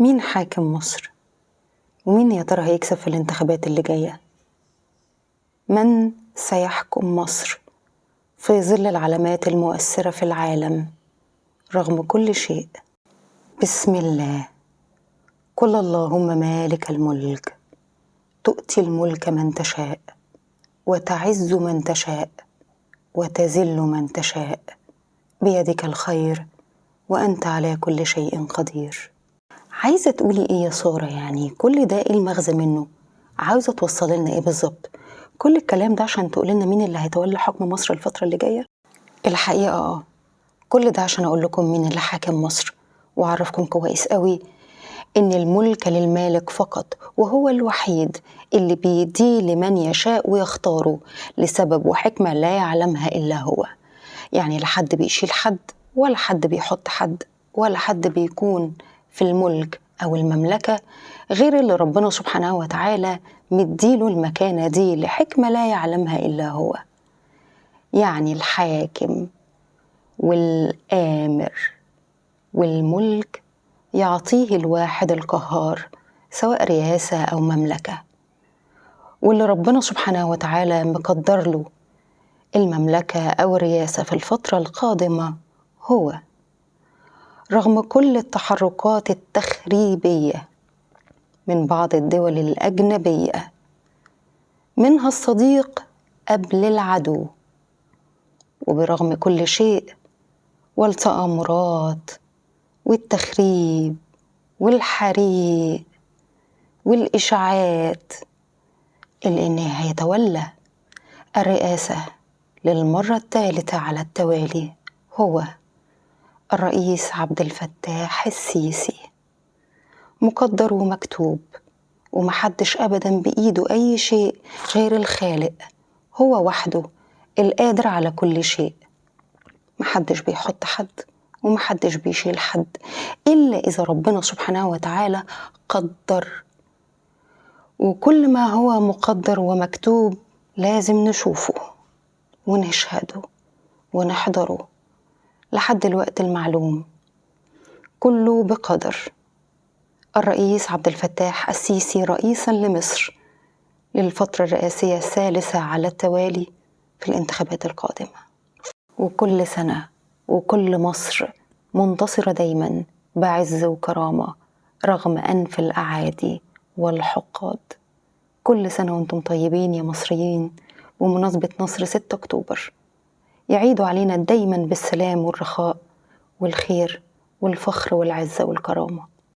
مين حاكم مصر؟ ومين يا ترى هيكسب في الانتخابات اللي جاية؟ من سيحكم مصر في ظل العلامات المؤثرة في العالم رغم كل شيء؟ بسم الله. قل اللهم مالك الملك تؤتي الملك من تشاء وتعز من تشاء وتذل من تشاء بيدك الخير وأنت على كل شيء قدير. عايزة تقولي إيه يا سارة؟ يعني كل ده إيه المغزى منه؟ عاوزة توصل لنا إيه بالظبط؟ كل الكلام ده عشان تقول لنا مين اللي هيتولى حكم مصر الفترة اللي جاية؟ الحقيقة كل ده عشان أقول لكم مين اللي حاكم مصر وأعرفكم كويس قوي إن الملك للمالك فقط، وهو الوحيد اللي بيديه لمن يشاء ويختاره لسبب وحكمة لا يعلمها إلا هو. يعني لا حد بيشيل حد ولا حد بيحط حد ولا حد بيكون في الملك أو المملكة غير اللي ربنا سبحانه وتعالى مديله المكانة دي لحكمة لا يعلمها إلا هو. يعني الحاكم والآمر والملك يعطيه الواحد القهار، سواء رئاسة أو مملكة، واللي ربنا سبحانه وتعالى مقدر له المملكة أو الرئاسة في الفترة القادمة هو. رغم كل التحركات التخريبية من بعض الدول الأجنبية، منها الصديق قبل العدو، وبرغم كل شيء والتآمرات والتخريب والحريق والإشاعات، إلا إنه هيتولى الرئاسة للمرة الثالثة على التوالي هو الرئيس عبد الفتاح السيسي. مقدر ومكتوب، ومحدش أبدا بإيده أي شيء غير الخالق، هو وحده القادر على كل شيء. محدش بيحط حد ومحدش بيشيل حد إلا إذا ربنا سبحانه وتعالى قدر، وكل ما هو مقدر ومكتوب لازم نشوفه ونشهده ونحضره لحد الوقت المعلوم، كله بقدر. الرئيس عبد الفتاح السيسي رئيساً لمصر للفترة الرئاسية الثالثة على التوالي في الانتخابات القادمة، وكل سنة وكل مصر منتصرة دايماً بعز وكرامة رغم أنف الأعادي والحقاد. كل سنة وانتم طيبين يا مصريين، ومناسبة نصر 6 أكتوبر يعيدوا علينا دايماً بالسلام والرخاء والخير والفخر والعزة والكرامة.